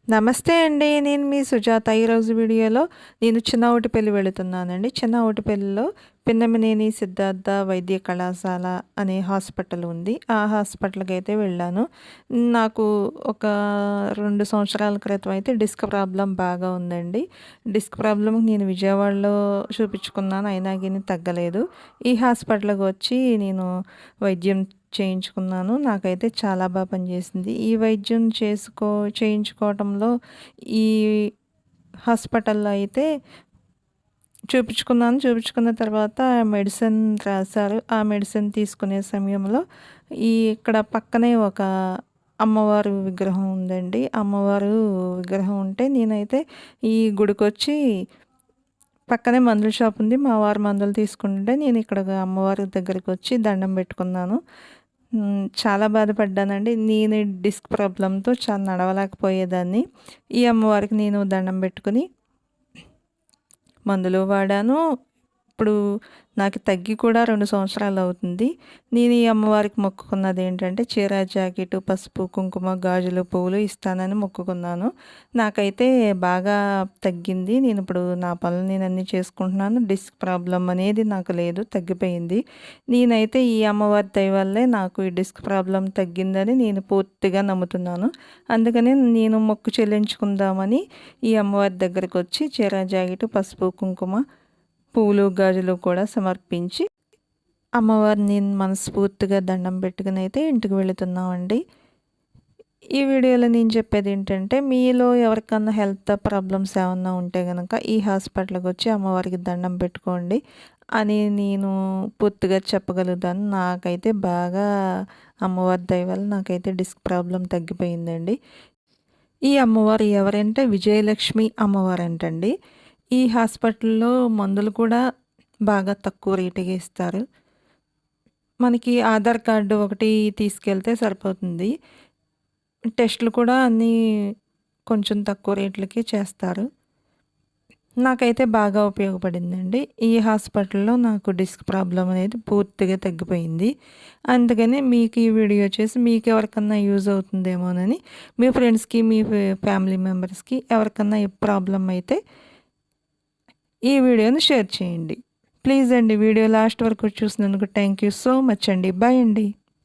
నమస్తే అండి. నేను మీ సుజాత. ఈరోజు వీడియోలో నేను చిన్నఓటిపల్లి వెళుతున్నానండి. చిన్నఓటిపల్లిలో పిన్నమనేని సిద్ధార్థ వైద్య కళాశాల అనే హాస్పిటల్ ఉంది. ఆ హాస్పిటల్‌కైతే వెళ్ళాను. నాకు ఒక 2 సంవత్సరాల క్రితం అయితే డిస్క్ ప్రాబ్లమ్ బాగా ఉందండి. డిస్క్ ప్రాబ్లమ్‌కి నేను విజయవాడలో చూపించుకున్నాను. అయినా గాని తగ్గలేదు. ఈ హాస్పిటల్‌కి వచ్చి నేను వైద్యం చేయించుకున్నాను. నాకైతే చాలా పనిచేసింది. ఈ వైద్యం చేయించుకోవటంలో ఈ హాస్పిటల్‌లో అయితే చూపించుకున్నాను. చూపించుకున్న తర్వాత మెడిసిన్ రాశారు. ఆ మెడిసిన్ తీసుకునే సమయంలో ఇక్కడ పక్కనే ఒక అమ్మవారు విగ్రహం ఉందండి. అమ్మవారు విగ్రహం ఉంటే నేనైతే ఈ గుడికొచ్చి పక్కనే మందుల షాప్ ఉంది. మా వారు మందులు తీసుకుంటుంటే నేను ఇక్కడ అమ్మవారి దగ్గరికొచ్చి దండం పెట్టుకున్నాను. చాలా బాధపడ్డానండి. నేను డిస్క్ ప్రాబ్లమ్‌తో చాలా నడవలేకపోయేదాన్ని. ఈ అమ్మవారికి నేను దండం పెట్టుకొని మందులు వాడాను. ఇప్పుడు నాకు తగ్గి కూడా 2 సంవత్సరాలు అవుతుంది. నేను ఈ అమ్మవారికి మొక్కుకున్నది ఏంటంటే చీర, జాకెట్, పసుపు, కుంకుమ, గాజులు, పువ్వులు ఇస్తానని మొక్కుకున్నాను. నాకైతే బాగా తగ్గింది. నేను ఇప్పుడు నా పనులు నేను అన్నీ చేసుకుంటున్నాను. డిస్క్ ప్రాబ్లమ్ అనేది నాకు లేదు, తగ్గిపోయింది. నేనైతే ఈ అమ్మవారి దయ వల్లే నాకు ఈ డిస్క్ ప్రాబ్లమ్ తగ్గిందని నేను పూర్తిగా నమ్ముతున్నాను. అందుకని నేను మొక్కు చెల్లించుకుందామని ఈ అమ్మవారి దగ్గరికి వచ్చి చీర, జాకెట్, పసుపు, కుంకుమ, పూలు, గాజులు కూడా సమర్పించి అమ్మవారిని మనస్ఫూర్తిగా దండం పెట్టుకుని అయితే ఇంటికి వెళుతున్నామండి. ఈ వీడియోలో నేను చెప్పేది ఏంటంటే మీలో ఎవరికన్నా హెల్త్ ప్రాబ్లమ్స్ ఏమన్నా ఉంటే కనుక ఈ హాస్పిటల్కి వచ్చి అమ్మవారికి దండం పెట్టుకోండి అని నేను పూర్తిగా చెప్పగలుగుతాను. నాకైతే బాగా అమ్మవారి దయ వల్ల నాకైతే డిస్క్ ప్రాబ్లం తగ్గిపోయిందండి. ఈ అమ్మవారు ఎవరంటే విజయలక్ష్మి అమ్మవారు అంటండి. ఈ హాస్పిటల్‌లో మందులు కూడా బాగా తక్కువ రేటుకే ఇస్తారు. మనకి ఆధార్ కార్డు ఒకటి తీసుకెళ్తే సరిపోతుంది. టెస్టులు కూడా అన్నీ కొంచెం తక్కువ రేట్లకే చేస్తారు. నాకైతే బాగా ఉపయోగపడిందండి. ఈ హాస్పిటల్‌లో నాకు డిస్క్ ప్రాబ్లమ్ అనేది పూర్తిగా తగ్గిపోయింది. అందుకని మీకు ఈ వీడియో చేసి మీకెవరికన్నా యూజ్ అవుతుందేమోనని మీ ఫ్రెండ్స్‌కి, మీ ఫ్యామిలీ మెంబర్స్‌కి ఎవరికన్నా ఈ ప్రాబ్లమ్ అయితే ఈ వీడియోని షేర్ చేయండి. ప్లీజ్ అండి, వీడియో లాస్ట్ వరకు చూసినందుకు థ్యాంక్ యూ సో మచ్ అండి. బాయ్ అండి.